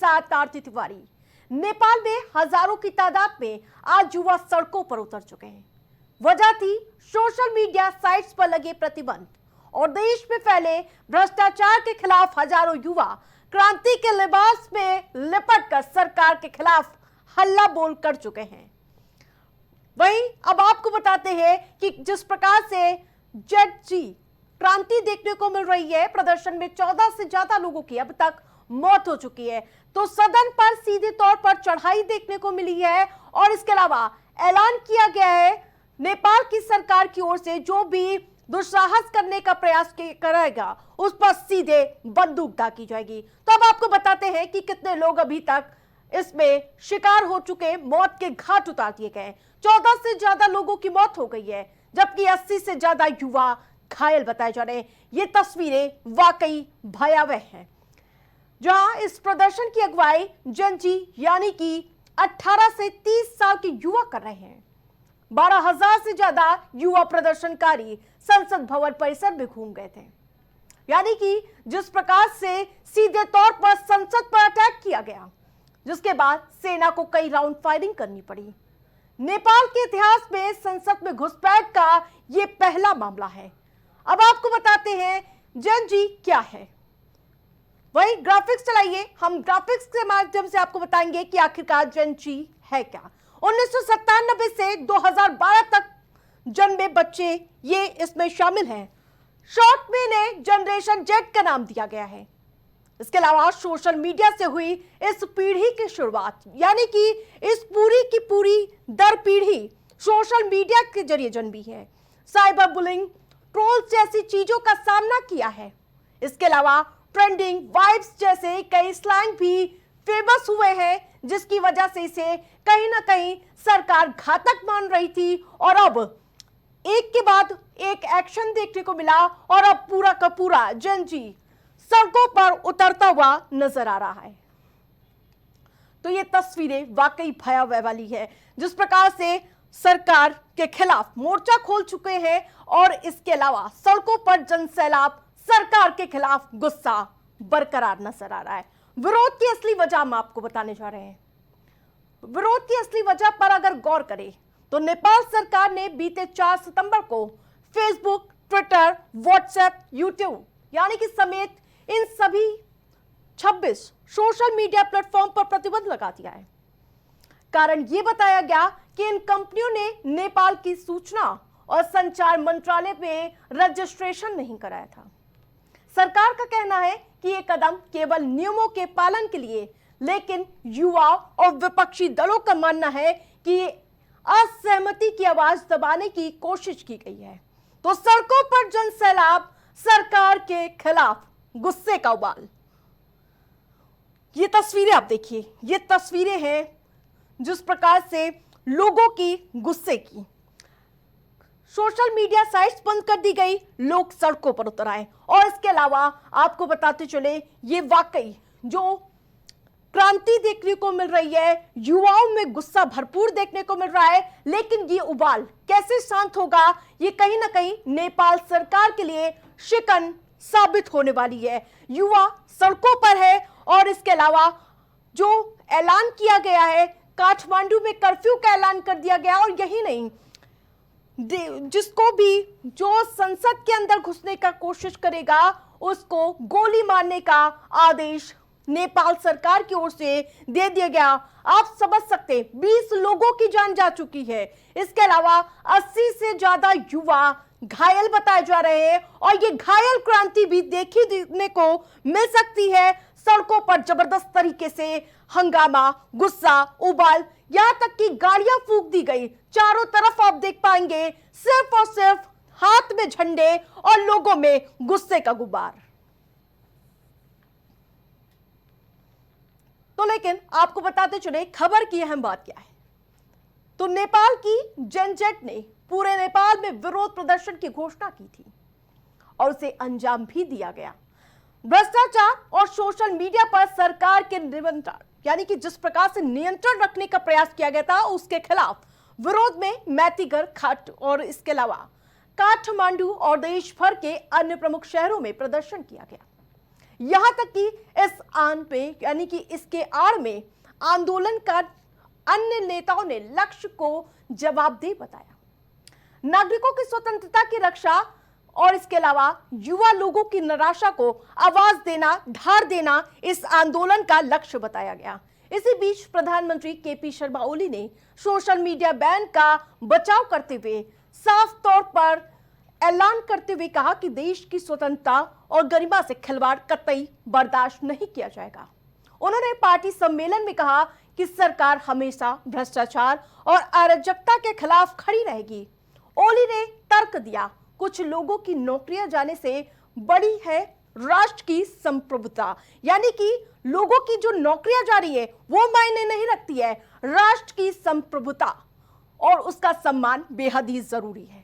साथ आरती तिवारी। नेपाल में हजारों की तादाद में आज युवा सड़कों पर उतर चुके हैं। वजह थी सोशल मीडिया साइट्स पर लगे प्रतिबंध और देश में फैले भ्रष्टाचार के खिलाफ हजारों युवा क्रांति के लिबास में लिपटकर सरकार के खिलाफ हल्ला बोल कर चुके हैं। वहीं अब आपको बताते हैं कि जिस प्रकार से जेड क्रांति देखने को मिल रही है, प्रदर्शन में 14 से ज्यादा लोगों की अब तक मौत हो चुकी है, तो सदन पर सीधे तौर पर चढ़ाई देखने को मिली है और इसके अलावा ऐलान किया गया है नेपाल की सरकार की ओर से जो भी दुस्साहस करने का प्रयास करेगा उस पर सीधे बंदूक दागी जाएगी। तो अब आपको बताते हैं कि कितने लोग अभी तक इसमें शिकार हो चुके, मौत के घाट उतार दिए गए। 14 से ज्यादा लोगों की मौत हो गई है, जबकि 80 से ज्यादा युवा घायल बताए जा रहे हैं। ये तस्वीरें वाकई भयावह हैं, जहां इस प्रदर्शन की अगुवाई जनजी यानी कि 18 से 30 साल के युवा कर रहे हैं। 12,000 से ज्यादा युवा प्रदर्शनकारी संसद भवन परिसर में घूम गए थे। यानी कि जिस प्रकार से सीधे तौर पर संसद पर अटैक किया गया, जिसके बाद सेना को कई राउंड फायरिंग करनी पड़ी। नेपाल के इतिहास में संसद में घुसपैठ का यह पहला मामला है। अब आपको बताते हैं जनजी क्या है। वही ग्राफिक्स चलाइए, हम ग्राफिक्स के माध्यम से आपको बताएंगे कि आखिरकार जनजी है क्या। 1997 से 2012 तक जन्मे बच्चे ये इसमें शामिल हैं। शॉर्ट में इन्हें जनरेशन जेड का नाम दिया गया है। इसके अलावा सोशल मीडिया से हुई इस पीढ़ी की शुरुआत, यानी कि इस पूरी की पूरी दर पीढ़ी सोशल मीडिया के जरिए जन्मी है। साइबर बुलिंग, ट्रोल्स जैसी चीजों का सामना किया है। इसके अलावा ट्रेंडिंग वाइब्स जैसे कई स्लैंग भी फेमस हुए हैं, जिसकी वजह से इसे कहीं ना कहीं सरकार घातक मान रही थी और अब एक के बाद एक एक्शन देखने को मिला और अब पूरा का पूरा जनजी सड़कों पर उतरता हुआ नजर आ रहा है। तो ये तस्वीरें वाकई भयावह वाली है, जिस प्रकार से सरकार के खिलाफ मोर्चा खोल चुके हैं और इसके अलावा सड़कों पर जनसैलाब, सरकार के खिलाफ गुस्सा बरकरार नजर आ रहा है। विरोध की असली वजह हम आपको बताने जा रहे हैं। विरोध की असली वजह पर अगर गौर करें तो नेपाल सरकार ने बीते 4 सितंबर को फेसबुक, ट्विटर, व्हाट्सएप, यूट्यूब यानी कि समेत इन सभी 26 सोशल मीडिया प्लेटफॉर्म पर प्रतिबंध लगा दिया है। कारण यह बताया गया कि इन कंपनियों ने नेपाल की सूचना और संचार मंत्रालय में रजिस्ट्रेशन नहीं कराया था। सरकार का कहना है कि यह कदम केवल नियमों के पालन के लिए, लेकिन युवा और विपक्षी दलों का मानना है कि असहमति की आवाज दबाने की कोशिश की गई है। तो सड़कों पर जनसैलाब, सरकार के खिलाफ गुस्से का उबाल। ये तस्वीरें आप देखिए, ये तस्वीरें हैं जिस प्रकार से लोगों की गुस्से की। सोशल मीडिया साइट्स बंद कर दी गई, लोग सड़कों पर उतर आए और इसके अलावा आपको बताते चले ये वाकई जो क्रांति देखने को मिल रही है, युवाओं में गुस्सा भरपूर देखने को मिल रहा है, लेकिन ये उबाल कैसे शांत होगा, ये कहीं ना कहीं नेपाल सरकार के लिए शिकन साबित होने वाली है। युवा सड़कों पर है और इसके अलावा जो ऐलान किया गया है, काठमांडू में कर्फ्यू का ऐलान कर दिया गया और यही नहीं, जिसको भी जो संसद के अंदर घुसने का कोशिश करेगा उसको गोली मारने का आदेश नेपाल सरकार की ओर से दे दिया गया। आप समझ सकते 20 लोगों की जान जा चुकी है। इसके अलावा 80 से ज्यादा युवा घायल बताए जा रहे हैं और ये घायल क्रांति भी देखने को मिल सकती है। सड़कों पर जबरदस्त तरीके से हंगामा, गुस्सा, उबाल, यहां तक कि गाड़ियां फूंक दी गई। चारों तरफ आप देख पाएंगे सिर्फ और सिर्फ हाथ में झंडे और लोगों में गुस्से का गुब्बार। तो लेकिन आपको बताते चले खबर की अहम बात क्या है। तो नेपाल की जनजेट ने पूरे नेपाल में विरोध प्रदर्शन की घोषणा की थी और उसे अंजाम भी दिया गया। भ्रष्टाचार और सोशल मीडिया पर सरकार के नियंत्रण, यानी कि जिस प्रकार से नियंत्रण रखने का प्रयास किया गया था, उसके खिलाफ विरोध में मैतीगढ़, खाट और इसके अलावा काठमांडू और देश भर के अन्य प्रमुख शहरों में प्रदर्शन किया गया। यहां तक कि इस आन पे यानी कि इसके आड़ में आंदोलन का अन्य नेताओं ने लक्ष्य को जवाबदेह बताया। नागरिकों की स्वतंत्रता की रक्षा और इसके अलावा युवा लोगों की निराशा को आवाज देना, ढार देना इस आंदोलन का लक्ष्य बताया गया। इसी बीच प्रधानमंत्री केपी शर्मा ओली ने सोशल मीडिया बैन का बचाव करते हुए साफ तौर पर ऐलान करते हुए कहा कि देश की स्वतंत्रता और गरिमा से खिलवाड़ कतई बर्दाश्त नहीं किया जाएगा। उन्होंने पार्टी सम्मेलन में कहा कि सरकार हमेशा भ्रष्टाचार और अराजकता के खिलाफ खड़ी रहेगी। ओली ने तर्क दिया, कुछ लोगों की नौकरियां जाने से बड़ी है राष्ट्र की संप्रभुता, यानी कि लोगों की जो नौकरियां जा रही है वो मायने नहीं रखती है, राष्ट्र की संप्रभुता और उसका सम्मान बेहद ही जरूरी है।